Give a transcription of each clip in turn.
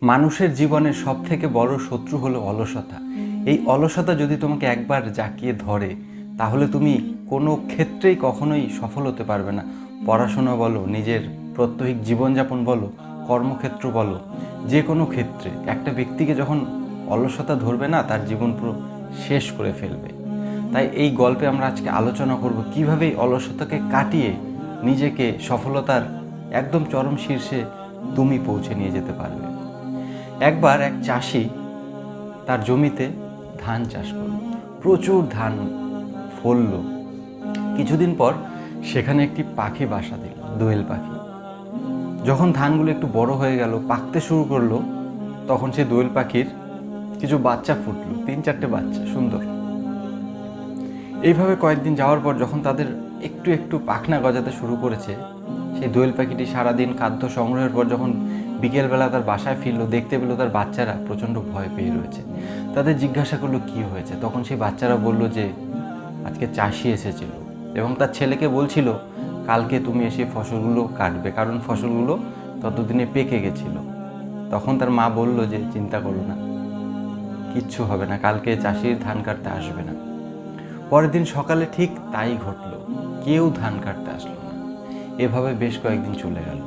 মানুষের জীবনের সবথেকে বড় শত্রু হলো অলসতা। এই অলসতা যদি তোমাকে একবার জাঁকিয়ে ধরে তাহলে তুমি কোনো ক্ষেত্রেই কখনোই সফল হতে পারবে না। পড়াশোনা বলো, নিজের প্রত্যহিক জীবনযাপন বলো, কর্মক্ষেত্র বলো, যে কোনো ক্ষেত্রে একটা ব্যক্তিকে যখন অলসতা ধরবে না, তার জীবন পুরো শেষ করে ফেলবে। তাই এই গল্পে আমরা আজকে আলোচনা করব কিভাবে এই অলসতাকে কাটিয়ে নিজেকে সফলতার একদম চরম শীর্ষে তুমি পৌঁছে নিয়ে যেতে পারবে। একবার এক চাষি তার জমিতে ধান চাষ করল, প্রচুর ধান ফলল। কিছুদিন পর সেখানে একটি পাখি বাসা দিল, দোয়েল পাখি। যখন ধানগুলো একটু বড় হয়ে গেল, পাকতে শুরু করলো, তখন সেই দোয়েল পাখির কিছু বাচ্চা ফুটলো, 3-4টে বাচ্চা, সুন্দর। এইভাবে কয়েকদিন যাওয়ার পর যখন তাদের একটু একটু পাখনা গজাতে শুরু করেছে, সেই দোয়েল পাখিটি সারাদিন খাদ্য সংগ্রহের পর যখন বিকেলবেলা তার বাসায় ফিরল, দেখতে পেল তার বাচ্চারা প্রচণ্ড ভয় পেয়ে রয়েছে। তাদের জিজ্ঞাসা করলো কী হয়েছে। তখন সেই বাচ্চারা বলল যে আজকে চাষি এসেছিল এবং তার ছেলেকে বলছিল কালকে তুমি এসে ফসলগুলো কাটবে, কারণ ফসলগুলো ততদিনে পেকে গেছিল। তখন তার মা বলল যে চিন্তা করো না, কিচ্ছু হবে না, কালকে চাষির ধান কাটতে আসবে না। পরের দিন সকালে ঠিক তাই ঘটল, কেউ ধান কাটতে আসলো না। এভাবে বেশ কয়েকদিন চলে গেল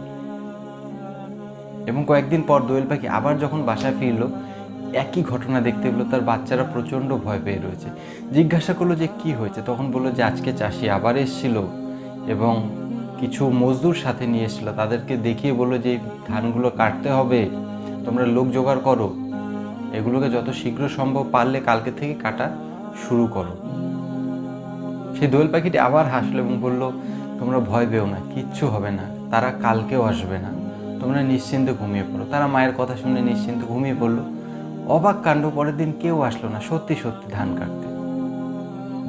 এবং কয়েকদিন পর দোয়েল পাখি আবার যখন বাসায় ফিরল, একই ঘটনা দেখতে পেলো, তার বাচ্চারা প্রচণ্ড ভয় পেয়ে রয়েছে। জিজ্ঞাসা করলো যে কি হয়েছে। তখন বললো যে আজকে চাষি আবার এসেছিল এবং কিছু মজদুর সাথে নিয়ে এসেছিল, তাদেরকে দেখিয়ে বললো যে এই ধানগুলো কাটতে হবে, তোমরা লোক জোগাড় করো, এগুলোকে যত শীঘ্র সম্ভব পারলে কালকে থেকে কাটা শুরু করো। সেই দোয়েল পাখিটি আবার হাসলো এবং বলল তোমরা ভয় পেও না, কিচ্ছু হবে না, তারা কালকেও আসবে না, তোমরা নিশ্চিন্তে ঘুমিয়ে পড়ো। তারা মায়ের কথা শুনে নিশ্চিন্তে ঘুমিয়ে পড়লো। অবাক কাণ্ড, পরের দিন কেউ আসলো না, সত্যি সত্যি ধান কাটতে।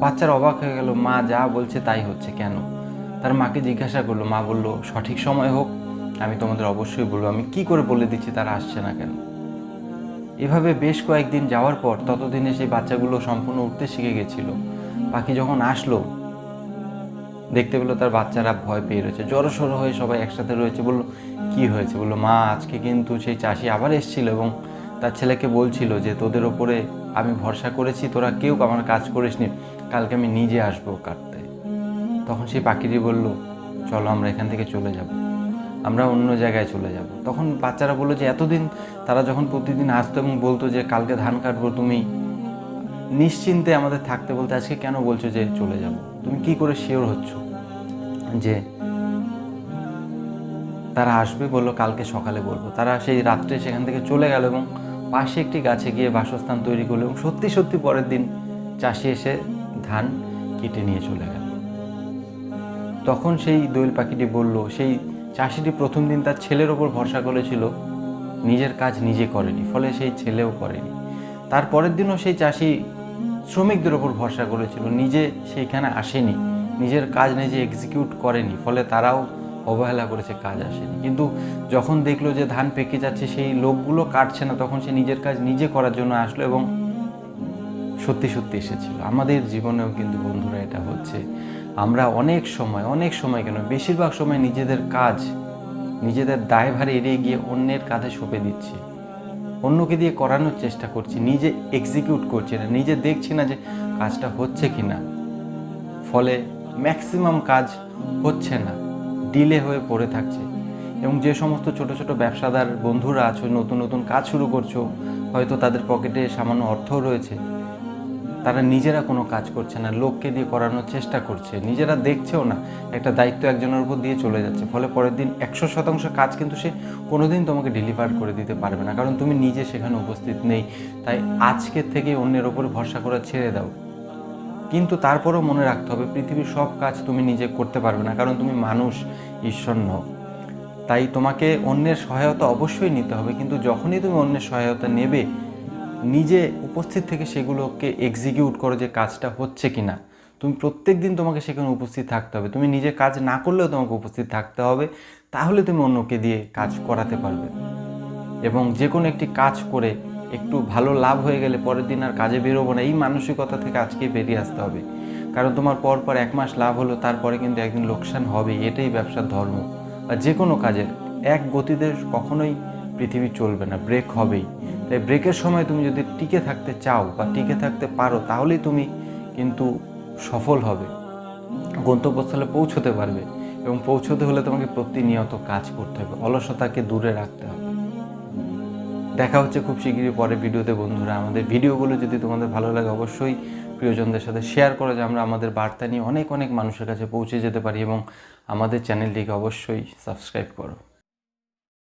বাচ্চারা অবাক হয়ে গেল, মা যা বলছে তাই হচ্ছে কেন। তার মাকে জিজ্ঞাসা করলো, মা বলল সঠিক সময় হোক আমি তোমাদের অবশ্যই বলবো, আমি কি করে বলে দিচ্ছি তারা আসছে না কেন। এভাবে বেশ কয়েকদিন যাওয়ার পর ততদিনে সেই বাচ্চাগুলো সম্পূর্ণ উঠতে শিখে গেছিল। পাখি যখন আসলো দেখতে পেলো তার বাচ্চারা ভয় পেয়ে রয়েছে, জড়সড়ো হয়ে সবাই একসাথে রয়েছে। বললো কি হয়েছে। বললো মা আজকে কিন্তু সেই চাষি আবার এসেছিল এবং তার ছেলেকে বলছিল যে তোদের ওপরে আমি ভরসা করেছি, তোরা কেউ আমার কাজ করিসনি, কালকে আমি নিজে আসবো কাটতে। তখন সেই পাখিটি বলল চলো আমরা এখান থেকে চলে যাব, আমরা অন্য জায়গায় চলে যাব। তখন বাচ্চারা বললো যে এতদিন তারা যখন প্রতিদিন আসতো এবং বলতো যে কালকে ধান কাটবো, তুমি নিশ্চিন্তে আমাদের থাকতে বলতে আজকে কেন বলছো যে চলে যাব, তুমি কি করে শিওর হচ্ছ যে তারা আসবে। বললো কালকে সকালে বলবো। তারা সেই রাত্রে সেখান থেকে চলে গেল এবং পাশে একটি গাছে গিয়ে বাসস্থান তৈরি করলো এবং সত্যি সত্যি পরের দিন চাষি এসে ধান কেটে নিয়ে চলে গেল। তখন সেই দোয়েল পাখিটি বলল সেই চাষিটি প্রথম দিন তার ছেলের ওপর ভরসা করেছিল, নিজের কাজ নিজে করেনি, ফলে সেই ছেলেও করেনি। তার পরের দিনও সেই চাষি শ্রমিকদের ওপর ভরসা করেছিল, নিজে সেইখানে আসেনি, নিজের কাজ নিজে এক্সিকিউট করেনি, ফলে তারাও অবহেলা করেছে, কাজ আসেনি। কিন্তু যখন দেখলো যে ধান পেকে যাচ্ছে, সেই লোকগুলো কাটছে না, তখন সে নিজের কাজ নিজে করার জন্য আসলো এবং সত্যি সত্যি এসেছিল। আমাদের জীবনেও কিন্তু বন্ধুরা এটা হচ্ছে, আমরা অনেক সময় কেন বেশিরভাগ সময় নিজেদের কাজ, নিজেদের দায়ভার এড়িয়ে গিয়ে অন্যের কাঁধে সঁপে দিচ্ছি, অন্যকে দিয়ে করানোর চেষ্টা করছি, নিজে এক্সিকিউট করছি না, নিজে দেখছি না যে কাজটা হচ্ছে কি না। ফলে ম্যাক্সিমাম কাজ হচ্ছে না, ডিলে হয়ে পড়ে থাকছে। এবং যে সমস্ত ছোট ছোট ব্যবসাদার বন্ধুরা আছো, নতুন নতুন কাজ শুরু করছো, হয়তো তাদের পকেটে সামান্য অর্থও রয়েছে, তারা নিজেরা কোনো কাজ করছে না, লোককে দিয়ে করানোর চেষ্টা করছে, নিজেরা দেখছেও না, একটা দায়িত্ব একজনের উপর দিয়ে চলে যাচ্ছে। ফলে পরের দিন 100% কাজ কিন্তু সে কোনোদিন তোমাকে ডেলিভার করে দিতে পারবে না, কারণ তুমি নিজে সেখানে উপস্থিত নেই। তাই আজকের থেকে অন্যের ওপর ভরসা করা ছেড়ে দাও। কিন্তু তারপরেও মনে রাখতে হবে পৃথিবীর সব কাজ তুমি নিজে করতে পারবে না, কারণ তুমি মানুষ, ঈশ্বর নও। তাই তোমাকে অন্যের সহায়তা অবশ্যই নিতে হবে, কিন্তু যখনই তুমি অন্যের সহায়তা নেবে, নিজে উপস্থিত থেকে সেগুলোকে এক্সিকিউট করো যে কাজটা হচ্ছে কি না। তুমি প্রত্যেক দিন তোমাকে সেখানে উপস্থিত থাকতে হবে, তুমি নিজে কাজ না করলেও তোমাকে উপস্থিত থাকতে হবে, তাহলে তুমি অন্যকে দিয়ে কাজ করাতে পারবে। এবং যে কোনো একটি কাজ করে একটু ভালো লাভ হয়ে গেলে পরের দিন আর কাজে বেরোবো না, এই মানসিকতা থেকে আজকেই বেরিয়ে আসতে হবে। কারণ তোমার পর 1 মাস লাভ হলো, তারপরে কিন্তু একদিন লোকসান হবেই, এটাই ব্যবসার ধর্ম। আর যে কোনো কাজের এক গতিতে কখনোই পৃথিবী চলবে না, ব্রেক হবেই। তাই ব্রেকের সময় তুমি যদি টিকে থাকতে চাও বা টিকে থাকতে পারো, তাহলেই তুমি কিন্তু সফল হবে, গন্তব্যস্থলে পৌঁছতে পারবে। এবং পৌঁছতে হলে তোমাকে প্রতিনিয়ত কাজ করতে হবে, অলসতাকে দূরে রাখতে হবে। দেখা হচ্ছে খুব শীঘ্রই পরে ভিডিওতে বন্ধুরা। আমাদের ভিডিওগুলো যদি তোমাদের ভালো লাগে অবশ্যই প্রিয়জনদের সাথে শেয়ার করো, যে আমরা আমাদের বার্তা নিয়ে অনেক অনেক মানুষের কাছে পৌঁছে যেতে পারি। এবং আমাদের চ্যানেলটিকে অবশ্যই সাবস্ক্রাইব করো।